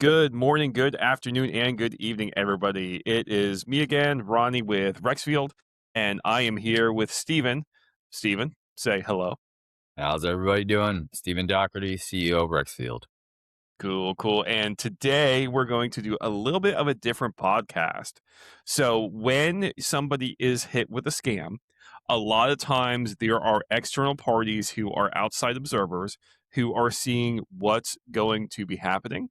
Good morning, good afternoon, and good evening, everybody. It is me again, Ronnie with Rexxfield, and I am here with Steven. Steven, say hello. How's everybody doing? Stephen Dougherty, CEO of Rexxfield. Cool, cool. And today we're going to do a little bit of a different podcast. So, when somebody is hit with a scam, a lot of times there are external parties who are outside observers who are seeing what's going to be happening.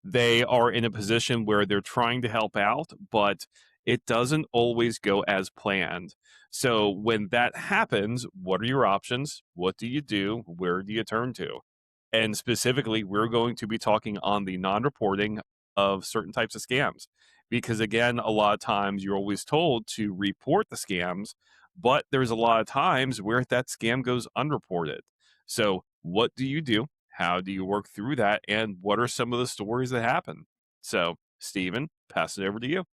They are in a position where they're trying to help out, but it doesn't always go as planned. So when that happens, what are your options? What do you do? Where do you turn to? And specifically, we're going to be talking on the non reporting of certain types of scams. Because again, a lot of times you're always told to report the scams, but there's a lot of times where that scam goes unreported. So, what do you do? How do you work through that? And what are some of the stories that happen? So, Stephen, pass it over to you.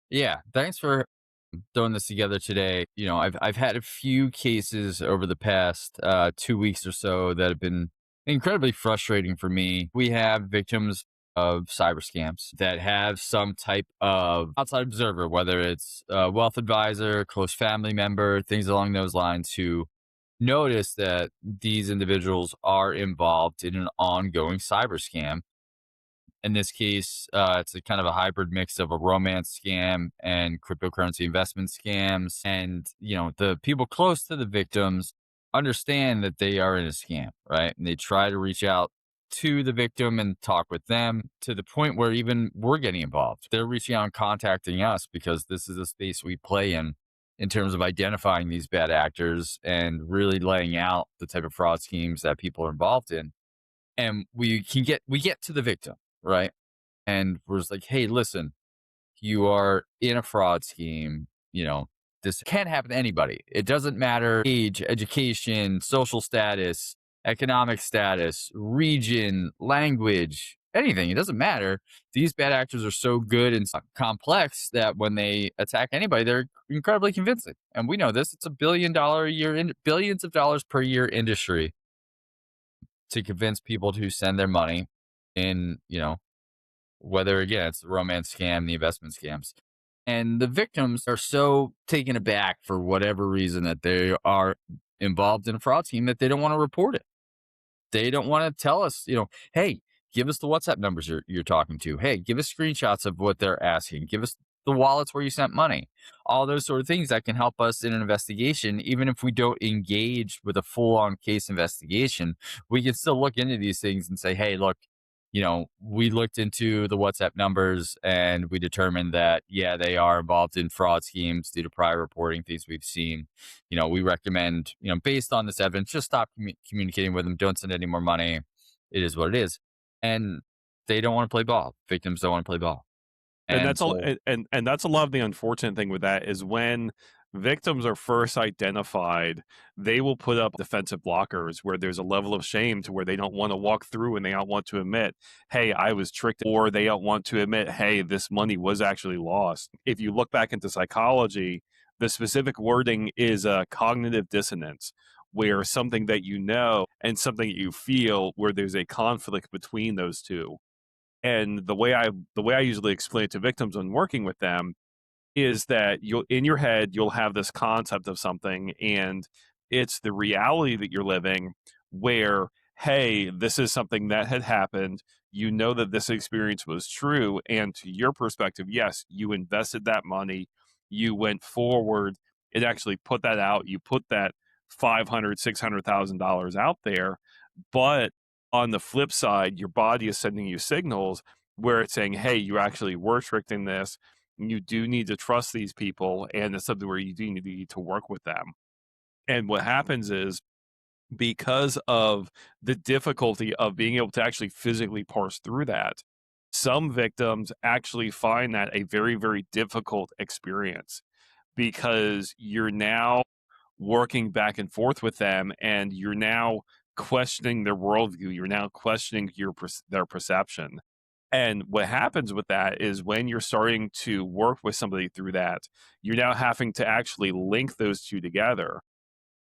Yeah, thanks for throwing this together today. I've had a few cases over the past 2 weeks or so that have been incredibly frustrating for me. We have victims of cyber scams that have some type of outside observer, whether it's a wealth advisor, close family member, things along those lines, who notice that these individuals are involved in an ongoing cyber scam. In this case, it's a kind of a hybrid mix of a romance scam and cryptocurrency investment scams. And, the people close to the victims understand that they are in a scam, right? And they try to reach out to the victim and talk with them to the point where even we're getting involved. They're reaching out and contacting us because this is a space we play in terms of identifying these bad actors and really laying out the type of fraud schemes that people are involved in. And we get to the victim, right? And we're just like, hey, listen, you are in a fraud scheme. This can happen to anybody. It doesn't matter age, education, social status, economic status, region, language, anything. It doesn't matter. These bad actors are so good and so complex that when they attack anybody, they're incredibly convincing. And we know this. It's $1 billion a year, billions of dollars per year industry to convince people to send their money in, whether again it's the romance scam, the investment scams. And the victims are so taken aback for whatever reason that they are involved in a fraud scheme that they don't want to report it. They don't want to tell us, hey, give us the WhatsApp numbers you're talking to. Hey, give us screenshots of what they're asking. Give us the wallets where you sent money. All those sort of things that can help us in an investigation. Even if we don't engage with a full on case investigation, we can still look into these things and say, hey, look, we looked into the WhatsApp numbers and we determined that, yeah, they are involved in fraud schemes due to prior reporting things we've seen. We recommend, based on this evidence, just stop communicating with them. Don't send any more money. It is what it is. And they don't want to play ball. Victims don't want to play ball. And And that's all, so, and that's a lot of the unfortunate thing with that is when victims are first identified, they will put up defensive blockers where there's a level of shame to where they don't want to walk through and they don't want to admit, hey, I was tricked, or they don't want to admit, hey, this money was actually lost. If you look back into psychology, the specific wording is a cognitive dissonance, where something that you know and something that you feel, where there's a conflict between those two. And the way I usually explain it to victims when working with them is that you'll in your head you'll have this concept of something, and it's the reality that you're living where, hey, this is something that had happened. You know that this experience was true, and to your perspective, yes, you invested that money, you went forward, it actually put that out, you put that 500 $600,000 out there. But on the flip side, your body is sending you signals where it's saying, hey, you actually were tricked in this. You do need to trust these people, and it's something where you do need to work with them. And what happens is, because of the difficulty of being able to actually physically parse through that, some victims actually find that a very, very difficult experience because you're now working back and forth with them, and you're now questioning their worldview. You're now questioning their perception. And what happens with that is when you're starting to work with somebody through that, you're now having to actually link those two together.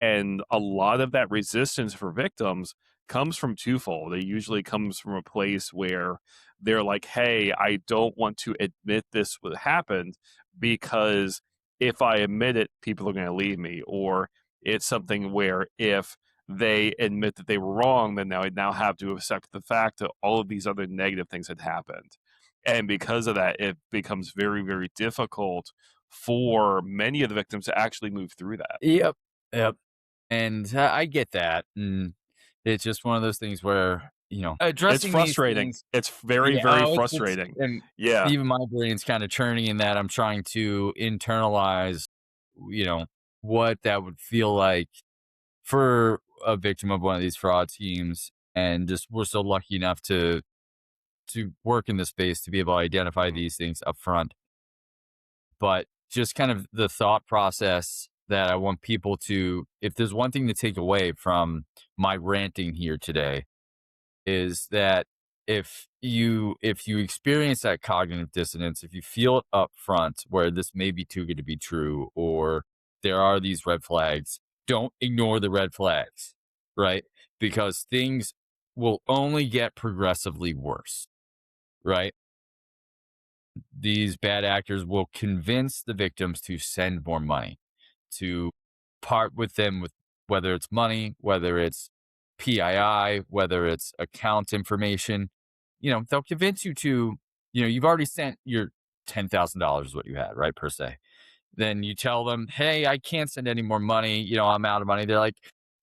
And a lot of that resistance for victims comes from twofold. It usually comes from a place where they're like, hey, I don't want to admit this what happened because if I admit it, people are going to leave me. Or it's something where if they admit that they were wrong, then now I now have to accept the fact that all of these other negative things had happened. And because of that, it becomes very, very difficult for many of the victims to actually move through that. Yep. Yep. And I get that. And it's just one of those things where, It's addressing these frustrating. things. It's very, Yeah. very It's frustrating. and Yeah. even my brain's kind of churning in that I'm trying to internalize, you know, what that would feel like for a victim of one of these fraud schemes. And just we're so lucky enough to work in this space to be able to identify Mhm. these things up front. But just kind of the thought process that I want people to, if there's one thing to take away from my ranting here today, is that if you experience that cognitive dissonance, if you feel it up front where this may be too good to be true, or there are these red flags, don't ignore the red flags, right? Because things will only get progressively worse, right? These bad actors will convince the victims to send more money, to part with them with whether it's money, whether it's PII, whether it's account information. They'll convince you to, you've already sent your $10,000 is what you had, right? Per se. Then you tell them, hey, I can't send any more money. I'm out of money. They're like,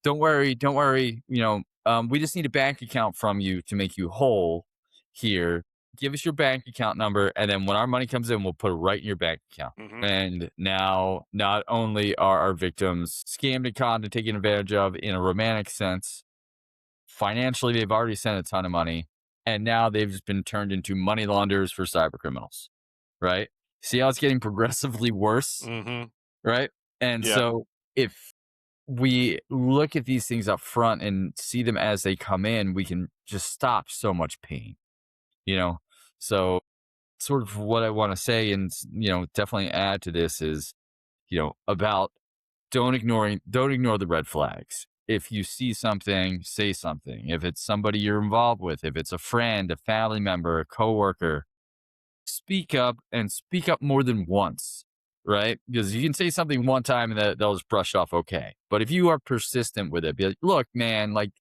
don't worry, don't worry. We just need a bank account from you to make you whole here. Give us your bank account number. And then when our money comes in, we'll put it right in your bank account. Mhm. And now, not only are our victims scammed and conned and taken advantage of in a romantic sense, financially, they've already sent a ton of money. And now they've just been turned into money launderers for cyber criminals, right? See how it's getting progressively worse, Mhm. right? And Yeah. so if we look at these things up front and see them as they come in, we can just stop so much pain, you know? So sort of what I want to say and, definitely add to this is, about don't ignore the red flags. If you see something, say something. If it's somebody you're involved with, if it's a friend, a family member, a coworker, speak up and speak up more than once, right? Because you can say something one time and they'll just brush off okay. But if you are persistent with it, be like, look, man, like,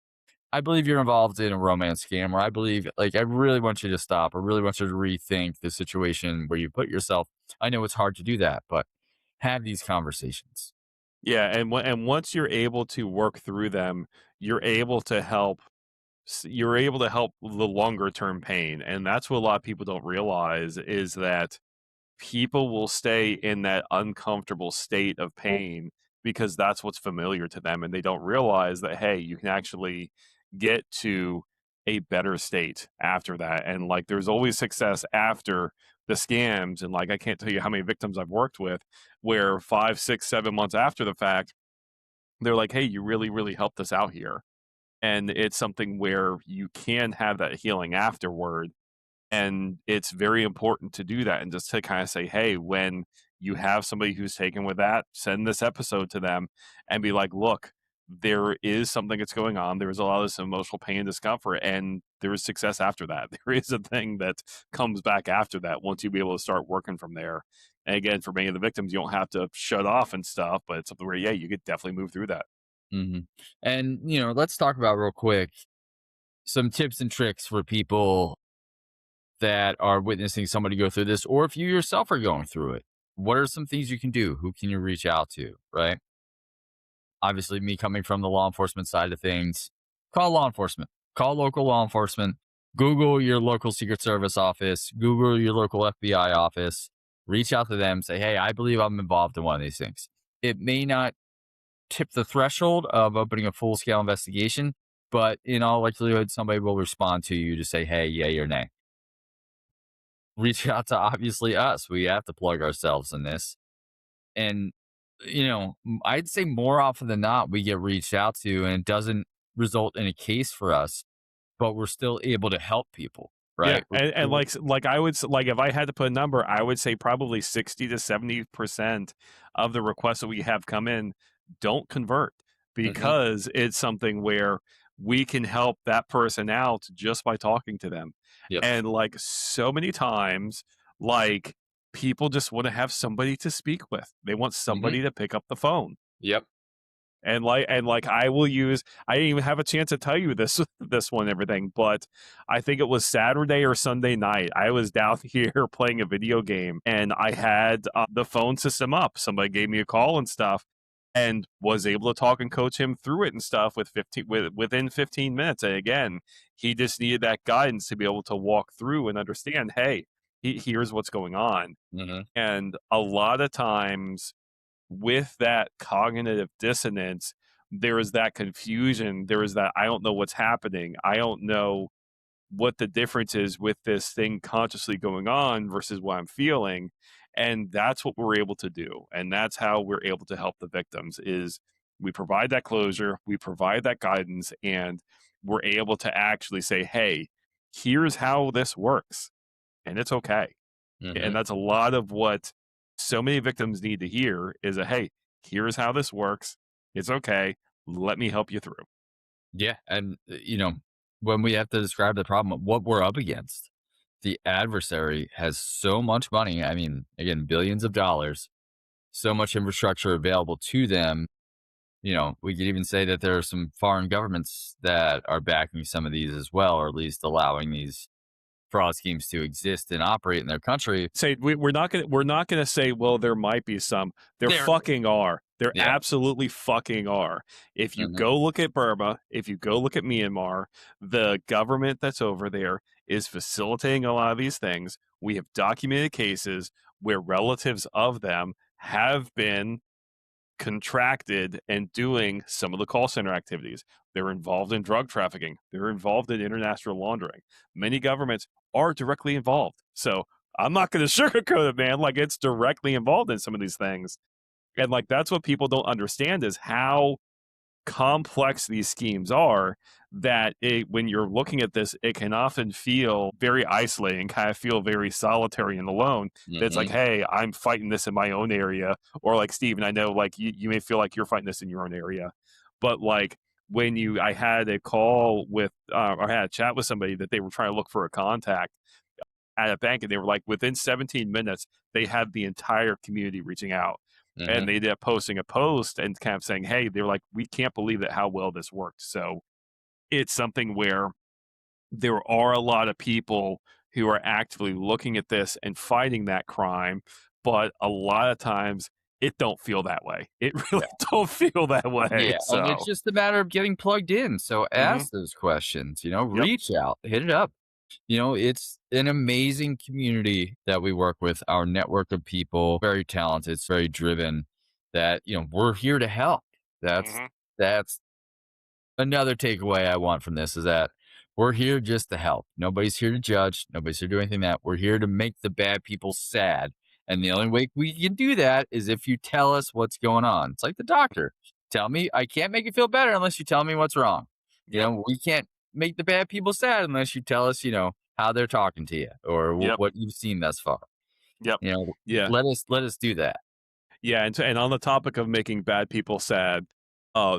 I believe you're involved in a romance scam, or I believe, like, I really want you to stop, or really want you to rethink the situation where you put yourself. I know it's hard to do that, but have these conversations. Yeah, and once you're able to work through them, you're able to help you're able to help the longer term pain, and that's what a lot of people don't realize is that people will stay in that uncomfortable state of pain because that's what's familiar to them, and they don't realize that, hey, you can actually get to a better state after that. And like there's always success after the scams. And like I can't tell you how many victims I've worked with where 5, 6, 7 months after the fact, they're like, hey, you really, really helped us out here. And it's something where you can have that healing afterward, and it's very important to do that and just to kind of say, hey, when you have somebody who's taken with that, send this episode to them and be like, look, there is something that's going on. There is a lot of this emotional pain and discomfort, and there is success after that. There is a thing that comes back after that once you be able to start working from there. And again, for many of the victims, you don't have to shut off and stuff, but it's something where, yeah, you could definitely move through that. hmm And, let's talk about real quick some tips and tricks for people that are witnessing somebody go through this, or if you yourself are going through it. What are some things you can do? Who can you reach out to? Right. Obviously, me coming from the law enforcement side of things, call law enforcement, call local law enforcement, Google your local Secret Service office, Google your local FBI office, reach out to them, say, hey, I believe I'm involved in one of these things. It may not tip the threshold of opening a full scale investigation, but in all likelihood, somebody will respond to you to say, hey, yay or nay. Reach out to obviously us. We have to plug ourselves in this. And, I'd say more often than not, we get reached out to and it doesn't result in a case for us, but we're still able to help people, Yeah, right? We're and still, like I would like if I had to put a number, I would say probably 60 to 70% of the requests that we have come in don't convert mhm, because it's something where we can help that person out just by talking to them. Yep. And like so many times, like people just want to have somebody to speak with. They want Hmm. somebody to pick up the phone. Yep. And I didn't even have a chance to tell you this this one and everything, but I think it was Saturday or Sunday night. I was down here playing a video game and I had the phone system up. Somebody gave me a call and stuff and was able to talk and coach him through it and stuff within 15 minutes. And again, he just needed that guidance to be able to walk through and understand, hey, here's what's going on. Hmm. And a lot of times with that cognitive dissonance, there is that confusion. There is that I don't know what's happening. I don't know what the difference is with this thing consciously going on versus what I'm feeling. And that's what we're able to do. And that's how we're able to help the victims is we provide that closure, we provide that guidance, and we're able to actually say, hey, here's how this works. And it's okay. Hmm. And that's a lot of what so many victims need to hear is a hey, here's how this works. It's okay. Let me help you through. Yeah. And, when we have to describe the problem, what we're up against, the adversary has so much money. I mean, again, billions of dollars, so much infrastructure available to them. We could even say that there are some foreign governments that are backing some of these as well, or at least allowing these fraud schemes to exist and operate in their country. Say we're not gonna say, well, there might be some. There There, fucking are. There yeah. absolutely fucking are. If you Hmm. go look at Burma, if you go look at Myanmar, the government that's over there is facilitating a lot of these things. We have documented cases where relatives of them have been contracted and doing some of the call center activities. They're involved in drug trafficking. They're involved in international laundering. Many governments are directly involved. So I'm not going to sugarcoat it, man. Like it's directly involved in some of these things. And like that's what people don't understand is how complex these schemes are that when you're looking at this, it can often feel very isolating, kind of feel very solitary and alone. That's like, Hmm. hey, I'm fighting this in my own area. Or like, Steven, I know like you may feel like you're fighting this in your own area. But like I had a call with, or I had a chat with somebody that they were trying to look for a contact at a bank and they were like within 17 minutes they had the entire community reaching out and Hmm. they ended up posting a post and kind of saying, hey, they're like, we can't believe that how well this worked. So it's something where there are a lot of people who are actively looking at this and fighting that crime, but a lot of times it don't feel that way. It really don't feel that way. Yeah, and it's So just a matter of getting plugged in. So mhm, ask those questions, yep. reach out, hit it up. It's an amazing community that we work with, our network of people, very talented, it's very driven, that, we're here to help. That's Hmm. that's another takeaway I want from this is that we're here just to help. Nobody's here to judge. Nobody's here to do anything that we're here to make the bad people sad. And the only way we can do that is if you tell us what's going on. It's like the doctor. Tell me, I can't make you feel better unless you tell me what's wrong. Yep. We can't make the bad people sad unless you tell us, how they're talking to you or Yep. what you've seen thus far. Yep. You know, Yeah. let us do that. Yeah, and on the topic of making bad people sad,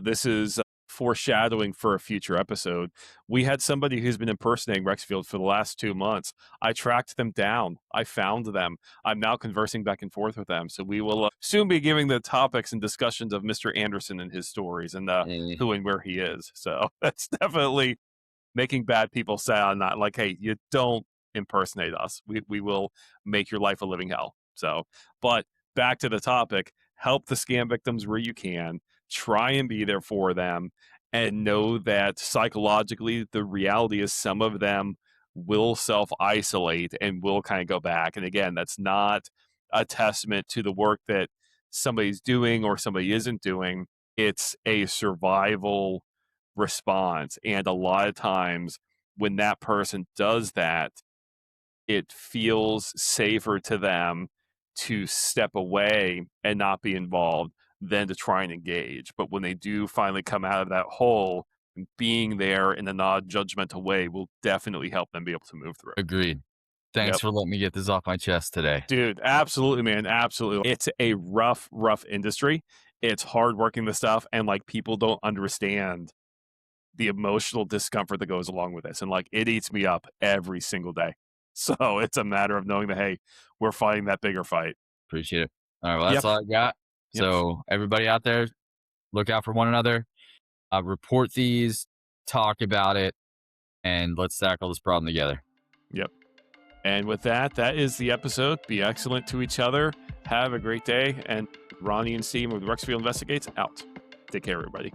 this is foreshadowing for a future episode. We had somebody who's been impersonating Rexfield for the last 2 months. I tracked them down. I found them. I'm now conversing back and forth with them. So we will soon be giving the topics and discussions of Mr. Anderson and his stories and Eh, who and where he is. So that's definitely making bad people sad. Not like, hey, you don't impersonate us. We will make your life a living hell. So, but back to the topic, help the scam victims where you can, try and be there for them, and know that psychologically, the reality is some of them will self isolate and will kind of go back. And again, that's not a testament to the work that somebody's doing or somebody isn't doing. It's a survival response. And a lot of times when that person does that, it feels safer to them to step away and not be involved than to try and engage. But when they do finally come out of that hole, being there in a non judgmental way will definitely help them be able to move through. Agreed. Thanks Yep. for letting me get this off my chest today. Dude, absolutely, man. Absolutely. It's a rough, rough industry. It's hard working the stuff, and like people don't understand the emotional discomfort that goes along with this. And like, it eats me up every single day. So it's a matter of knowing that, hey, we're fighting that bigger fight. Appreciate it. All right. Well, that's Yep. all I got. Yep. So everybody out there, look out for one another, report these, talk about it, and let's tackle this problem together. Yep. And with that, that is the episode. Be excellent to each other. Have a great day. And Ronnie and Steve with Rexxfield Investigates out. Take care, everybody.